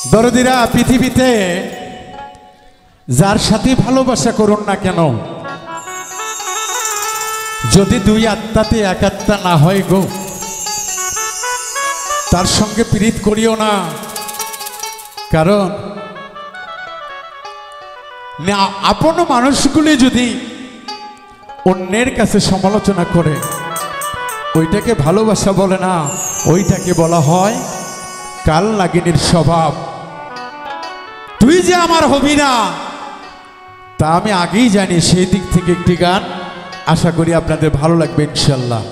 দরদিরা পৃথিবীতে যার সাথে ভালোবাসা করুন না কেন, যদি দুই আত্মাতে এক আত্মা না হয় গো, তার সঙ্গে প্রীত করিও না। কারণ আপন মানুষগুলি যদি অন্যের কাছে সমালোচনা করে, ওইটাকে ভালোবাসা বলে না, ওইটাকে বলা হয় কাল নাগিনীর স্বভাব। তুই যে আমার হবি না তা আমি আগেই জানি। সেই দিক থেকে একটি গান আশা করি আপনাদের ভালো লাগবে ইনশাল্লাহ।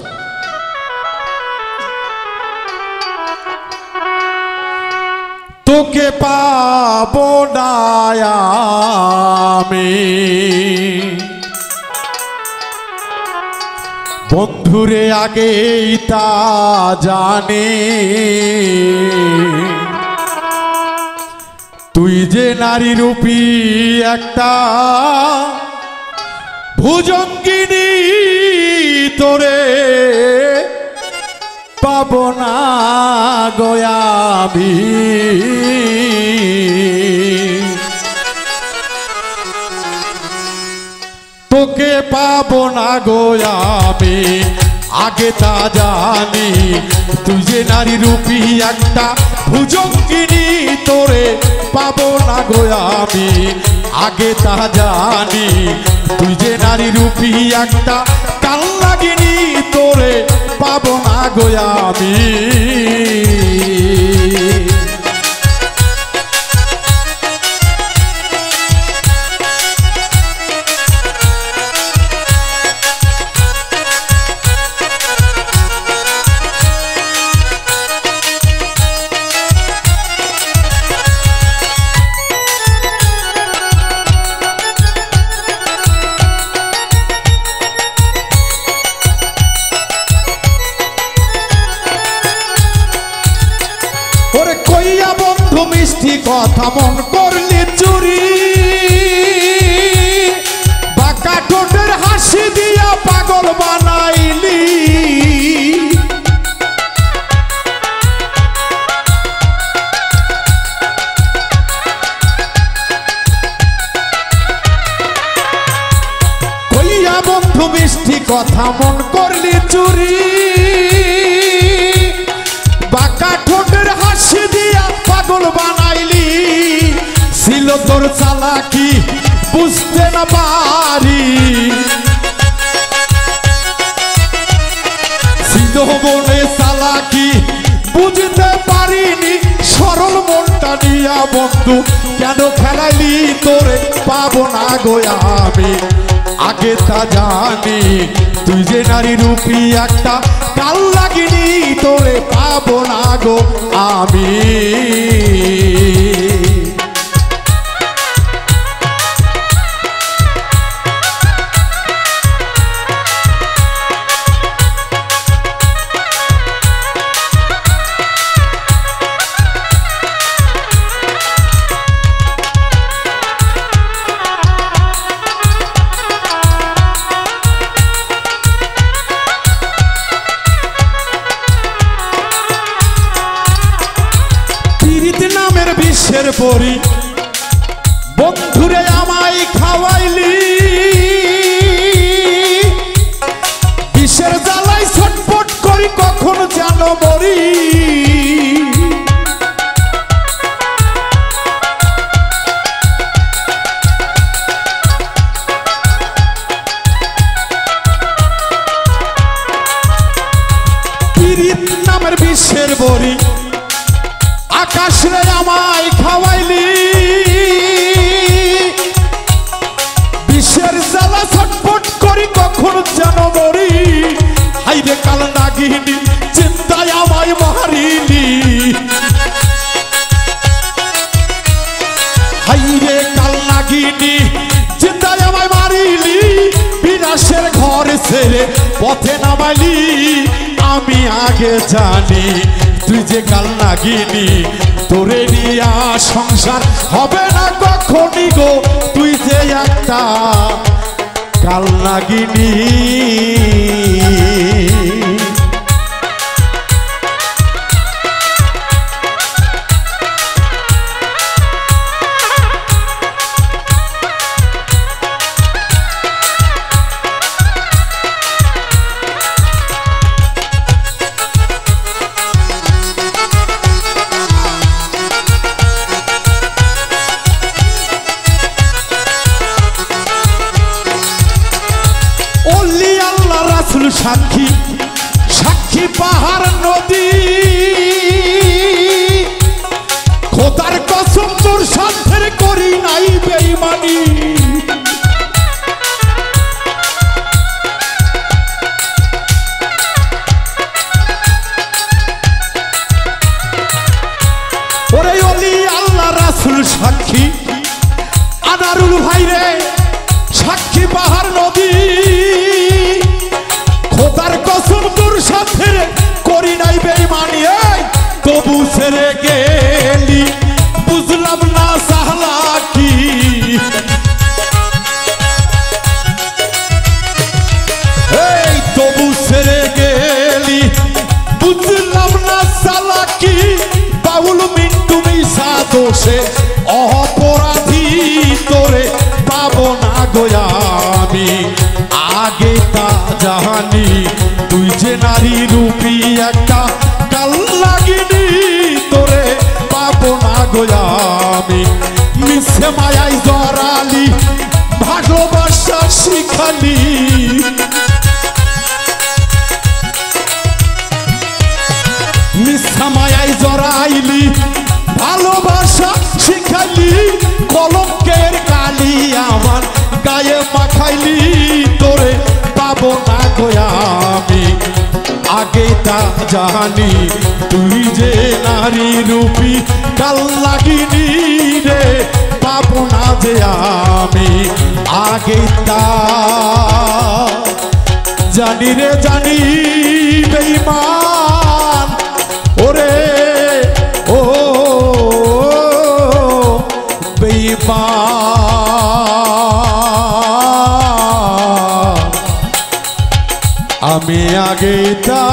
তোকে পাবো না আমি বন্ধুরে আগেই তা জানে, তুই যে নারী রূপী একটা ভুজঙ্গিনী, তোরে পাবো না গোয়াবি। তোকে পাবো না গোয়াবি আগে তা জানি, তুই যে নারী রূপী একটা ভুজঙ্গিনী, তোরে পাবো না গোয়াবি আগে তা জানি, তুই যে নারী রূপী একটা কাল নাগিনী, তোরে পাবো না গোয়াবি। মিষ্টি কথা মন করলি চুরি, বাঁকা ঠোঁটের হাসি দিয়া পাগল বানাইলি, কইয়া বন্ধু মিষ্টি কথা মন করলি চুরি, বাঁকা ঠোঁটের হাসি দিয়া পাগল বানাইলি, ছিল তোর চালাকি বুঝতে না পারি, ছিল মনে চালাকি বুঝতে পারিনি, সরল মনটা নিয়া বন্ধু কেন খেলাইলি, তোরে পাবো না গোয়াবি আগে তা জানি, তুই যে নারী রূপী একটা কাল নাগিনী, তোরে পাবো না গো আমি। বিশ্বের পরি বন্ধুরে আমায় খাওয়াইলি, বিশ্বের জ্বালাই ছটফট করি কখন যেন মরি, পীড়িত নামের বিশ্বের বরি আকাশ রে আমায় খাওয়াইলি, বিশ্বের জ্বালা ছটফট করি কখন যেন মরি, হাইরে কাল নাগিনী চিন্তায় আমায় মারিলি, হাইরে কাল নাগিনী চিন্তায় আমায় মারিলি, বিনাশের ঘর ছেড়ে পথে নামাইলি, আমি আগে জানি তুই যে কাল নাগিনী, তোরে নিয়া সংসার হবে না কখনই গো, তুই যে একটা কাল নাগিনী। সেরে গেলি বুঝলাম না সাহলা কি এই তবু সেরে গেলি বুঝলাম না সালা কি বাউল মিন্টু মিশা দোষে অপরাধী তোরে পাবো না গোয়া আমি আগে তা জানি তুই যে নারী রূপী একটা কাল লাগিনি তোরে পাবো না গোয়া আমি মিশে মায়াই জড়ালি ভালোবাসা শিখালি মিশা মায়াই জড়াইলি ভালোবাসা শিখালি কলঙ্কের কালি আমার গায়ে মাখাইলি তোরে পাবো না গোয়া আমি আগে তা জানি তুই যে নারী রূপী কাল লাগিনি রে পাবো না যে আমি আগে তা জানি রে জানি বেঈমান ওরে ও বেঈমান আমি আগে তা